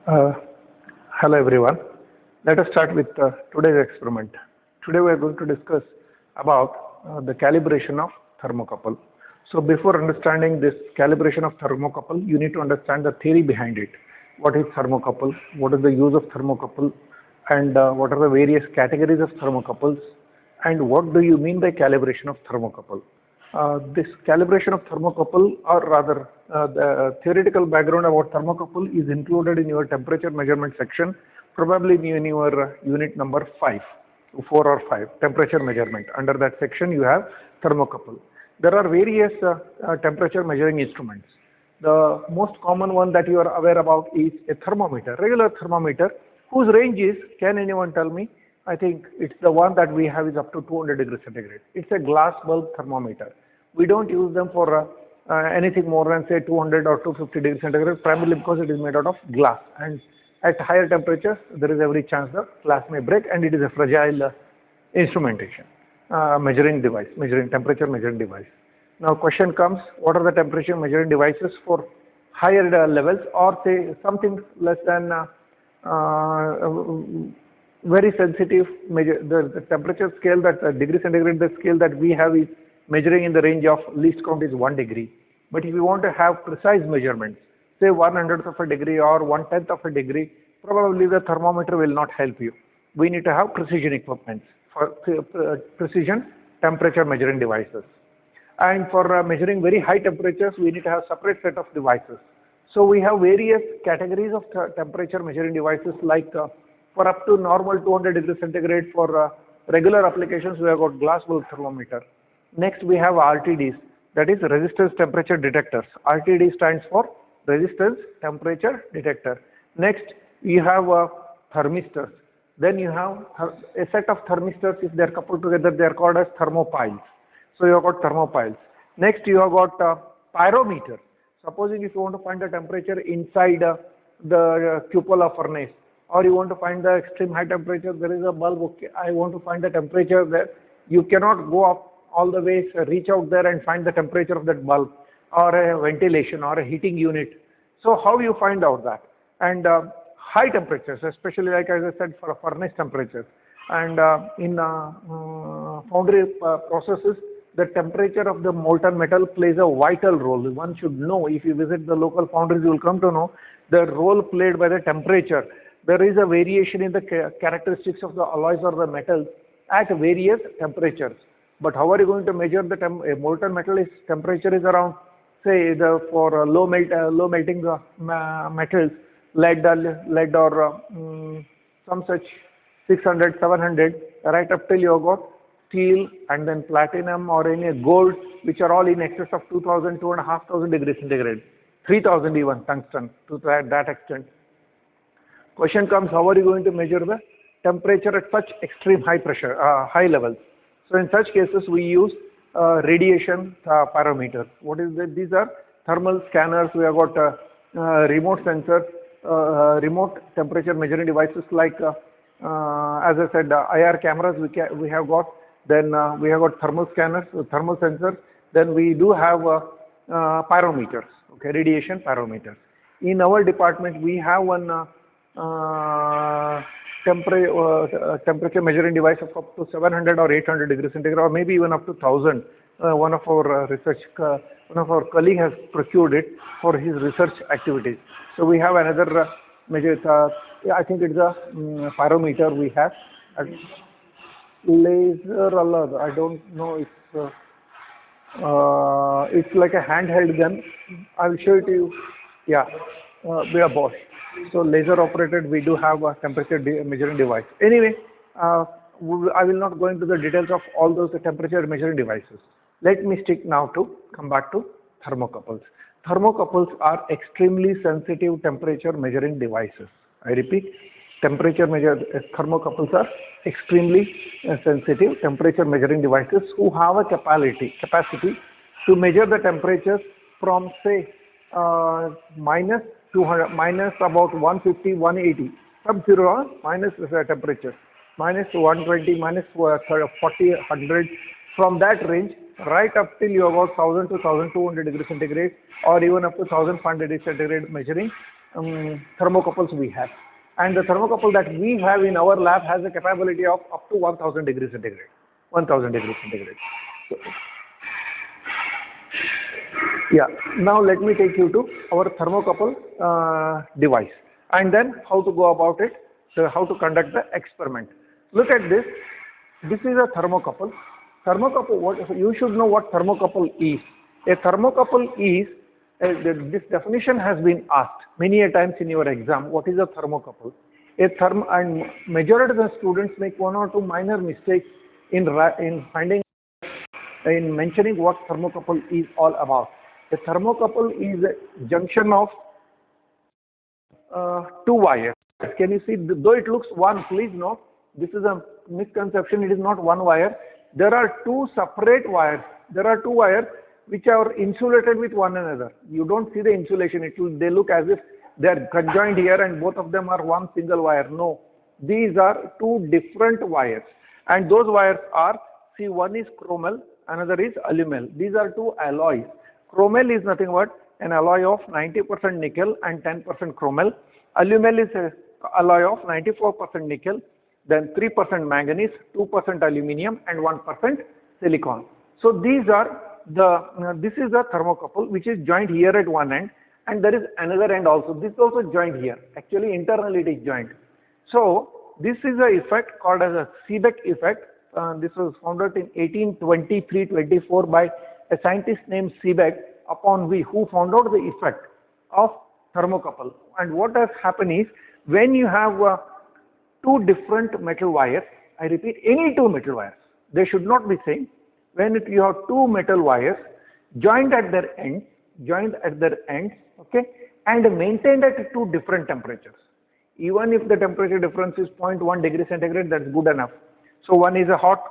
Uh, Hello everyone. Let us start with today's experiment. Today we are going to discuss about the calibration of thermocouple. So before understanding this calibration of thermocouple, you need to understand the theory behind it. What is thermocouple? What is the use of thermocouple? And what are the various categories of thermocouples? And what do you mean by calibration of thermocouple? This calibration of thermocouple, or rather the theoretical background about thermocouple is included in your temperature measurement section, probably in your unit number 5, 4 or 5, temperature measurement. Under that section you have thermocouple. There are various temperature measuring instruments. The most common one that you are aware about is a thermometer, regular thermometer, whose range is, can anyone tell me? I think it's the one that we have is up to 200 degrees centigrade. It's a glass bulb thermometer. We don't use them for anything more than say 200 or 250 degrees centigrade, primarily because it is made out of glass. And at higher temperatures, there is every chance the glass may break, and it is a fragile instrumentation, measuring device, measuring temperature measuring device. Now question comes, what are the temperature measuring devices for higher levels, or say something less than very sensitive measure, the temperature scale, that degree centigrade, the scale that we have is measuring in the range of least count is 1 degree. But if you want to have precise measurements, say 1/100th of a degree or 1/10th of a degree, probably the thermometer will not help you. We need to have precision equipment for precision temperature measuring devices. And for measuring very high temperatures, we need to have separate set of devices. So we have various categories of temperature measuring devices, like for up to normal 200 degrees centigrade for regular applications, we have got glass bulb thermometer. Next we have RTDs, that is resistance temperature detectors. RTD stands for resistance temperature detector. Next you have thermistors. Then you have a set of thermistors, if they are coupled together, they are called as thermopiles. So you have got thermopiles. Next you have got pyrometer. Supposing if you want to find the temperature inside the cupola furnace, or you want to find the extreme high temperature, there is a bulb, okay, I want to find the temperature there. You cannot go up all the way, reach out there and find the temperature of that bulb, or a ventilation or a heating unit. So how you find out that? And high temperatures, especially like as I said, for furnace temperatures, and in foundry processes, the temperature of the molten metal plays a vital role. One should know, if you visit the local foundries, you will come to know the role played by the temperature. There is a variation in the characteristics of the alloys or the metals at various temperatures. But how are you going to measure the a molten metal? Is temperature is around, say, for low melting metals, lead or some such 600, 700, right up till you have got steel and then platinum or any gold, which are all in excess of 2000, 2500 degrees centigrade, 3000 even tungsten to that extent. Question comes, how are you going to measure the temperature at such extreme high pressure, high levels? So in such cases, we use radiation parameters. What is that? These are thermal scanners. We have got remote sensors, remote temperature measuring devices, like as I said, IR cameras we have got. Then we have got thermal scanners, thermal sensors. Then we do have pyrometers, okay, radiation pyrometers. In our department, we have one temperature measuring device of up to 700 or 800 degrees centigrade, or maybe even up to 1000. One of our one of our colleague has procured it for his research activities. So we have another measure. I think it's a pyrometer we have. Laser, I don't know. It's like a handheld gun. I will show it to you. Yeah, we are Bosch. So laser operated, we do have a temperature measuring device. Anyway, I will not go into the details of all those temperature measuring devices. Let me stick now to come back to thermocouples. Thermocouples are extremely sensitive temperature measuring devices. I repeat, thermocouples are extremely sensitive temperature measuring devices who have a capacity to measure the temperatures from, say, minus 200, minus about 150, 180, sub-zero minus temperature, minus 120, minus 40, 100, from that range right up till you about 1000 to 1200 degrees centigrade, or even up to 1500 degrees centigrade measuring thermocouples we have. And the thermocouple that we have in our lab has a capability of up to 1000 degrees centigrade. 1000 degrees centigrade. So, yeah, now let me take you to our thermocouple device and then how to go about it, so how to conduct the experiment. Look at this. This is a thermocouple. Thermocouple, what, you should know what thermocouple is. A thermocouple is, this definition has been asked many a times in your exam, what is a thermocouple? And majority of the students make one or two minor mistakes in mentioning what thermocouple is all about. A thermocouple is a junction of two wires. Can you see, though it looks one, please note, this is a misconception, it is not one wire. There are two separate wires. There are two wires which are insulated with one another. You don't see the insulation, they look as if they are conjoined here and both of them are one single wire. No, these are two different wires. And those wires are, see, one is chromel, another is alumel. These are two alloys. Chromel is nothing but an alloy of 90% nickel and 10% chromel. Alumel is an alloy of 94% nickel, then 3% manganese, 2% aluminium and 1% silicon. So these are this is a thermocouple which is joined here at one end, and there is another end also. This is also joined here. Actually internally it is joined. So this is a effect called as a Seebeck effect. This was founded in 1823-24 by a scientist named Seebeck, who found out the effect of thermocouple. And what has happened is, when you have two different metal wires, I repeat, any two metal wires, they should not be same. When you have two metal wires joined at their ends, okay, and maintained at two different temperatures. Even if the temperature difference is 0.1 degree centigrade, that's good enough. So one is a hot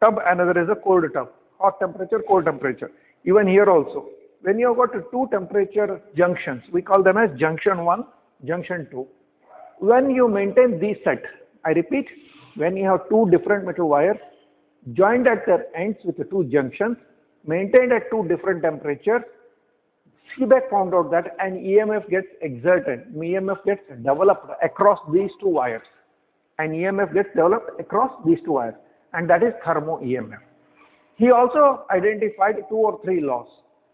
tub, another is a cold tub. Hot temperature, cold temperature. Even here also, when you have got two temperature junctions, we call them as junction 1, junction 2. When you maintain these set, I repeat, when you have two different metal wires joined at their ends with the two junctions, maintained at two different temperatures, Seebeck found out that an EMF gets exerted, EMF gets developed across these two wires. An EMF gets developed across these two wires, and that is thermo EMF. He also identified 2 or 3 laws,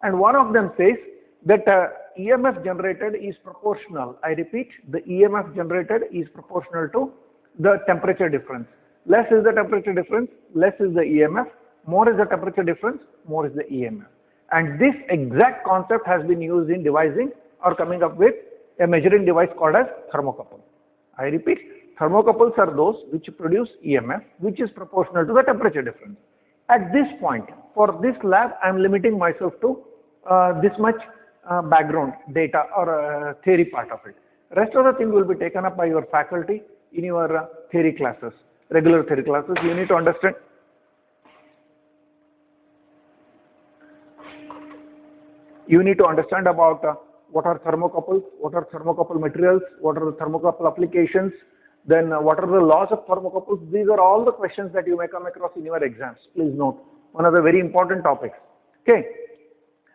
and one of them says that EMF generated is proportional. I repeat, the EMF generated is proportional to the temperature difference. Less is the temperature difference, less is the EMF. More is the temperature difference, more is the EMF. And this exact concept has been used in devising or coming up with a measuring device called as thermocouple. I repeat, thermocouples are those which produce EMF which is proportional to the temperature difference. At this point, for this lab, I am limiting myself to this much background data or theory part of it. Rest of the thing will be taken up by your faculty in your theory classes, regular theory classes. You need to understand. You need to understand about what are thermocouples, what are thermocouple materials, what are the thermocouple applications, then what are the laws of thermocouples. These are all the questions that you may come across in your exams. Please note, one of the very important topics. Okay,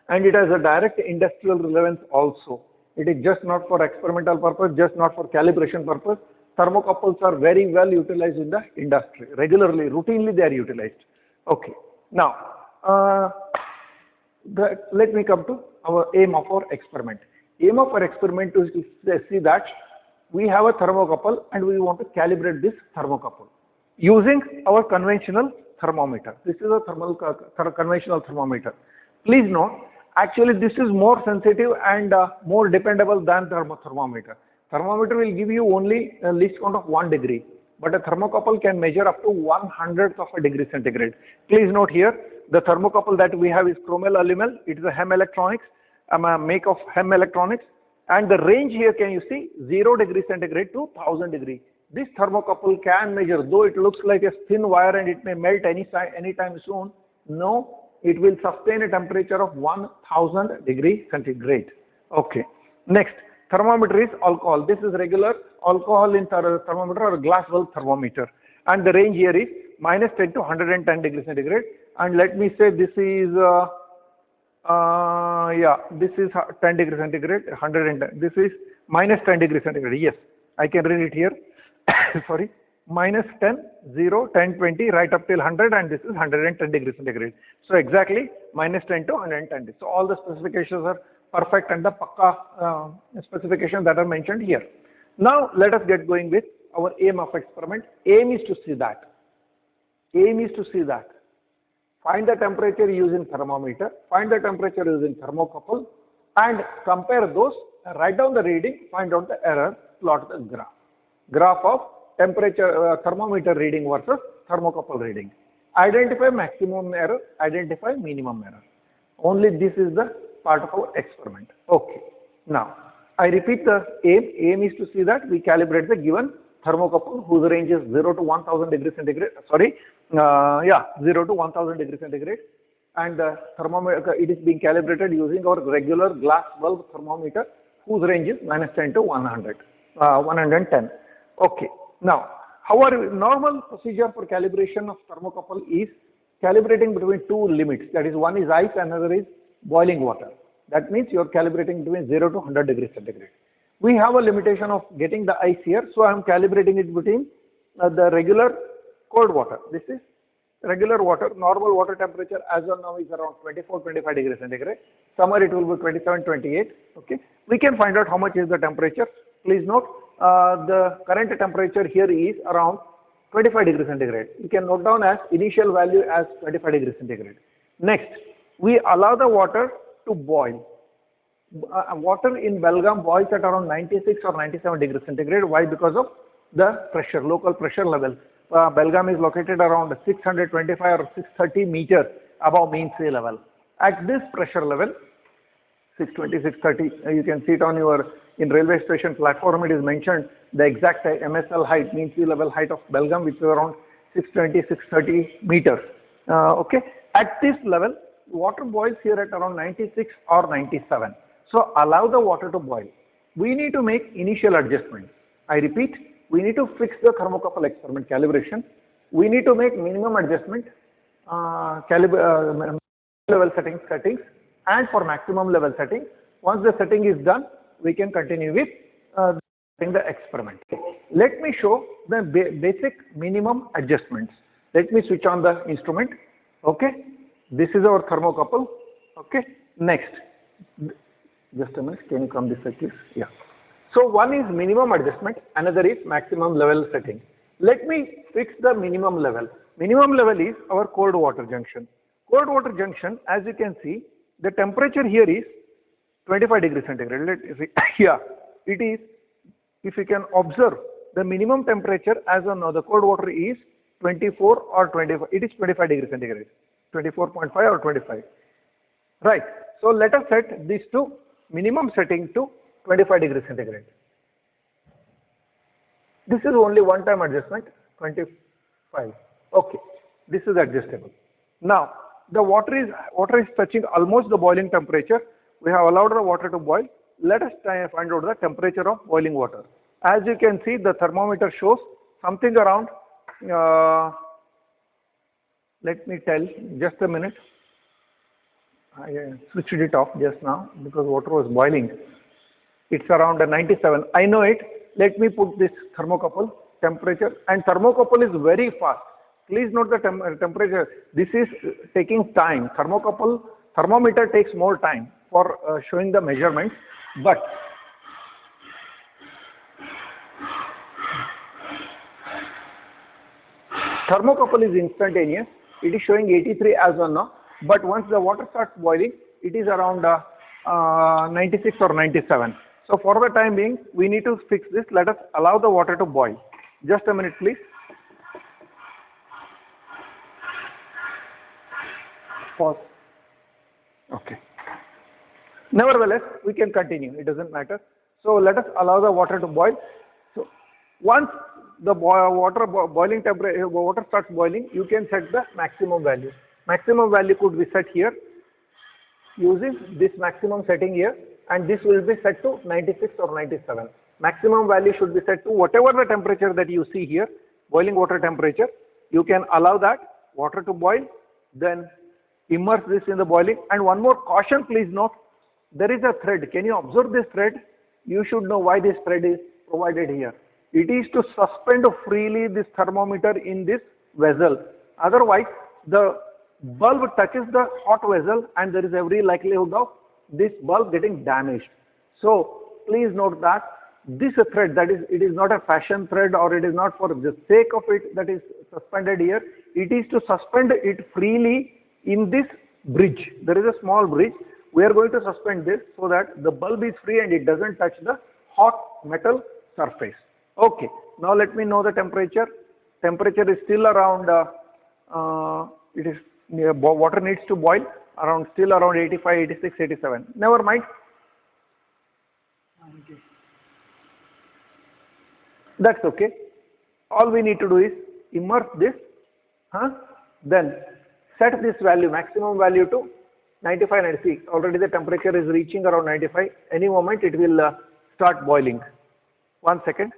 and it has a direct industrial relevance also. It is just not for experimental purpose, just not for calibration purpose. Thermocouples are very well utilized in the industry. Regularly, routinely they are utilized. Okay, now let me come to our aim of our experiment. Aim of our experiment is to see that we have a thermocouple and we want to calibrate this thermocouple using our conventional thermometer. This is a conventional thermometer. Please note, actually this is more sensitive and more dependable than thermometer. Thermometer will give you only a least count of 1 degree, but a thermocouple can measure up to 1/100th of a degree centigrade. Please note here, the thermocouple that we have is chromel alumel. It is a Hem Electronics, a make of Hem Electronics, and the range here, can you see, 0 degree centigrade to 1000 degree. This thermocouple can measure, though it looks like a thin wire and it may melt anytime soon. No, it will sustain a temperature of 1000 degree centigrade. Okay. Next, thermometer is alcohol. This is regular alcohol in thermometer or glass bulb thermometer, and the range here is -10 to 110 degree centigrade. And let me say this is this is 10 degree centigrade, 110. This is minus 10 degrees centigrade. Yes, I can read it here. Sorry, minus 10, 0, 10, 20, right up till 100, and this is 110 degrees centigrade. So exactly minus 10 to 110. So all the specifications are perfect and the pakka specifications that are mentioned here. Now let us get going with our aim of experiment. Aim is to see that. Aim is to see that. Find the temperature using thermometer, find the temperature using thermocouple, and compare those, write down the reading, find out the error, plot the graph. Graph of temperature, thermometer reading versus thermocouple reading. Identify maximum error, identify minimum error. Only this is the part of our experiment. Okay. Now, I repeat the aim. Aim is to see that we calibrate the given thermocouple whose range is 0 to 1000 degrees centigrade. Sorry, 0 to 1000 degrees centigrade, and the thermometer, it is being calibrated using our regular glass bulb thermometer whose range is minus 10 to 110. Okay. Now, our normal procedure for calibration of thermocouple is calibrating between two limits. That is, one is ice, another is boiling water. That means you are calibrating between 0 to 100 degrees centigrade. We have a limitation of getting the ice here, so I am calibrating it between the regular cold water. This is regular water. Normal water temperature as of now is around 24-25 degrees centigrade. Summer it will be 27-28. Okay. We can find out how much is the temperature. Please note the current temperature here is around 25 degrees centigrade. You can note down as initial value as 25 degrees centigrade. Next, we allow the water to boil. Water in Belgaum boils at around 96 or 97 degrees centigrade. Why? Because of the pressure, local pressure level. Belgaum is located around 625 or 630 meters above mean sea level. At this pressure level, 620, 630, you can see it on your, in railway station platform, it is mentioned the exact MSL height, mean sea level height of Belgaum, which is around 620, 630 meters. Okay. At this level, water boils here at around 96 or 97. So allow the water to boil. We need to make initial adjustments. I repeat, we need to fix the thermocouple experiment calibration. We need to make minimum adjustment, level settings, and for maximum level setting. Once the setting is done, we can continue with the experiment. Let me show the basic minimum adjustments. Let me switch on the instrument. Okay. This is our thermocouple. Okay. Next. Just a minute, can you come this side, please? Yeah. So one is minimum adjustment, another is maximum level setting. Let me fix the minimum level. Minimum level is our cold water junction. Cold water junction, as you can see, the temperature here is 25 degrees centigrade. Yeah, it is, if you can observe, the minimum temperature as of now, the cold water is 24 or 25, it is 25 degrees centigrade, 24.5 or 25. Right. So let us set this to minimum setting to 25 degrees centigrade. This is only one time adjustment, 25. Okay, this is adjustable. Now the water is touching almost the boiling temperature. We have allowed the water to boil. Let us try and find out the temperature of boiling water. As you can see, the thermometer shows something around, let me tell, just a minute. I switched it off just now because water was boiling. It's around 97. I know it. Let me put this thermocouple temperature, and thermocouple is very fast. Please note the temperature. This is taking time. Thermometer takes more time for showing the measurements, but thermocouple is instantaneous. It is showing 83 as of now. But once the water starts boiling, it is around 96 or 97. So for the time being, we need to fix this. Let us allow the water to boil. Just a minute, please. Pause. Okay. Nevertheless, we can continue. It doesn't matter. So let us allow the water to boil. So once the boiling temperature, water starts boiling, you can set the maximum value. Maximum value could be set here using this maximum setting here, and this will be set to 96 or 97. Maximum value should be set to whatever the temperature that you see here, boiling water temperature. You can allow that water to boil, then immerse this in the boiling. And one more caution, please note, there is a thread. Can you observe this thread? you should know why this thread is provided here. It is to suspend freely this thermometer in this vessel. Otherwise, the bulb touches the hot vessel and there is every likelihood of this bulb getting damaged. So please note that this thread, that is, it is not a fashion thread, or it is not for the sake of it that is suspended here. It is to suspend it freely in this bridge. There is a small bridge. We are going to suspend this so that the bulb is free and it doesn't touch the hot metal surface. Okay, now let me know the temperature. Temperature is still around, water needs to boil around, still around 85, 86, 87. Never mind. That's okay. All we need to do is immerse this, then set this value, maximum value to 95, 96. Already the temperature is reaching around 95. Any moment it will start boiling. 1 second.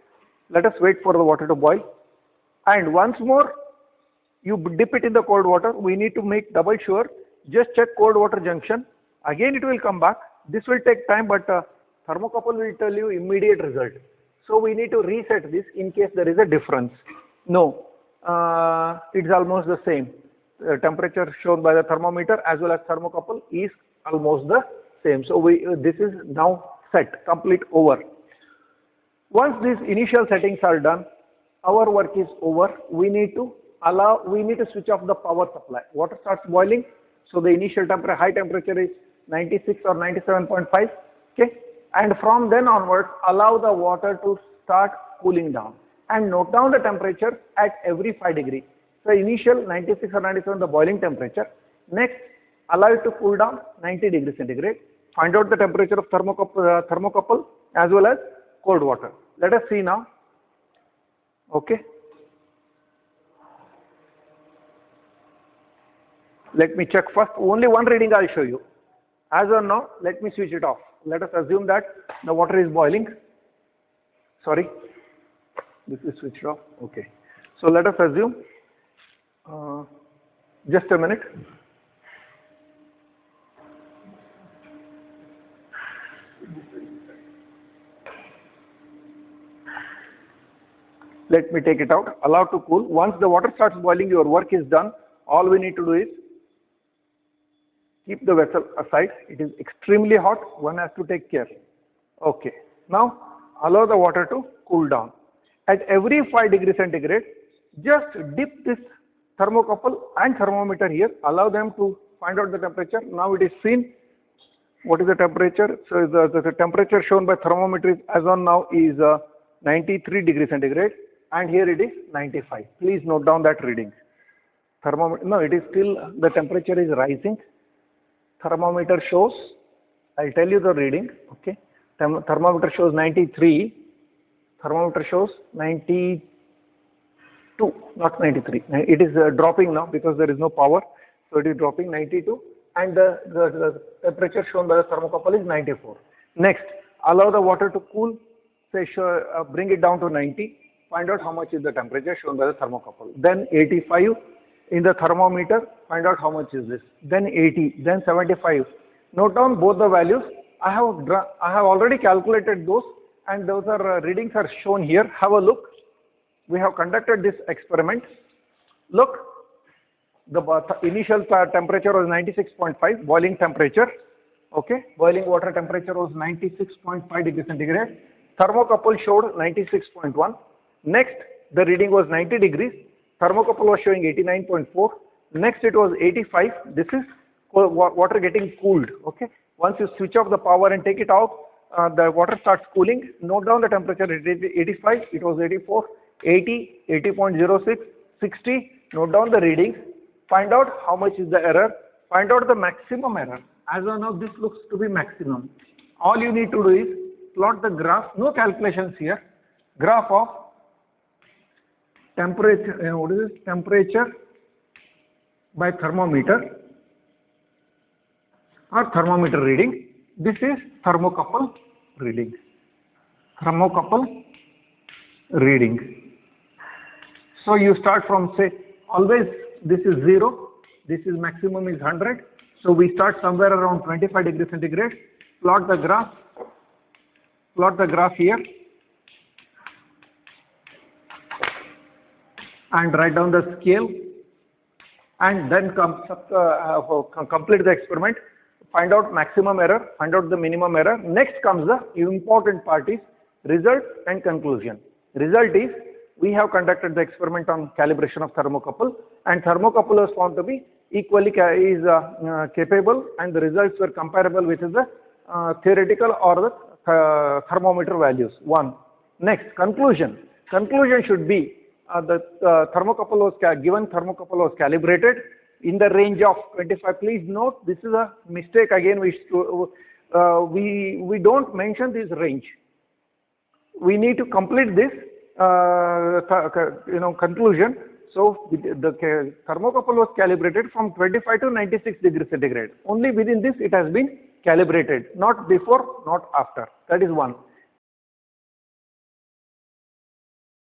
Let us wait for the water to boil. And once more, you dip it in the cold water. We need to make double sure. Just check cold water junction. Again it will come back. This will take time, but thermocouple will tell you immediate result. So we need to reset this in case there is a difference. No, it's almost the same. The temperature shown by the thermometer as well as thermocouple is almost the same. So this is now set, complete, over. Once these initial settings are done, our work is over. We need to switch off the power supply. Water starts boiling, so the initial temperature, high temperature is 96 or 97.5. Okay, and from then onwards, allow the water to start cooling down. And note down the temperature at every 5 degrees. So initial 96 or 97 the boiling temperature. Next, allow it to cool down 90 degrees centigrade. Find out the temperature of thermocouple as well as cold water. Let us see now. Okay. Let me check first. Only one reading I'll show you. As of now, let me switch it off. Let us assume that the water is boiling. Sorry, this is switched off. Okay. So let us assume, just a minute. Let me take it out. Allow to cool. Once the water starts boiling, your work is done. All we need to do is keep the vessel aside. It is extremely hot. One has to take care. Okay. Now, allow the water to cool down. At every 5 degrees centigrade, just dip this thermocouple and thermometer here. Allow them to find out the temperature. Now it is seen. What is the temperature? So the temperature shown by thermometer is, as on now, is 93 degrees centigrade. And here it is 95. Please note down that reading. Thermometer, no, it is still, the temperature is rising. Thermometer shows, I'll tell you the reading, okay. Thermometer shows 93, thermometer shows 92, not 93. It is dropping now because there is no power. So it is dropping 92 and the temperature shown by the thermocouple is 94. Next, allow the water to cool, say bring it down to 90. Find out how much is the temperature shown by the thermocouple. Then 85 in the thermometer, find out how much is this. Then 80, then 75. Note down both the values. I have already calculated those and those are readings are shown here. Have a look. We have conducted this experiment. Look, the initial temperature was 96.5, boiling temperature. Okay, boiling water temperature was 96.5 degrees centigrade. Thermocouple showed 96.1. Next, the reading was 90 degrees. Thermocouple was showing 89.4. Next, it was 85. This is water getting cooled. Okay. Once you switch off the power and take it out, the water starts cooling. Note down the temperature. It is 85. It was 84, 80, 80.06, 60. Note down the readings. Find out how much is the error. Find out the maximum error. As of now, this looks to be maximum. All you need to do is plot the graph. No calculations here. Graph of temperature, what is this? Temperature by thermometer or thermometer reading. This is thermocouple reading. Thermocouple reading. So you start from, say, always this is 0, this is maximum is 100. So we start somewhere around 25 degrees centigrade. Plot the graph. plot the graph here and write down the scale, and then complete the experiment, find out maximum error, find out the minimum error. Next comes the important part is result and conclusion. Result is we have conducted the experiment on calibration of thermocouple, and thermocouple was found to be equally capable, and the results were comparable with the theoretical or the thermometer values. One. Next, conclusion. Conclusion should be the thermocouple was given thermocouple was calibrated in the range of 25. Please note, this is a mistake again. We don't mention this range. We need to complete this conclusion. So the thermocouple was calibrated from 25 to 96 degrees centigrade. Only within this it has been calibrated, not before, not after. That is one.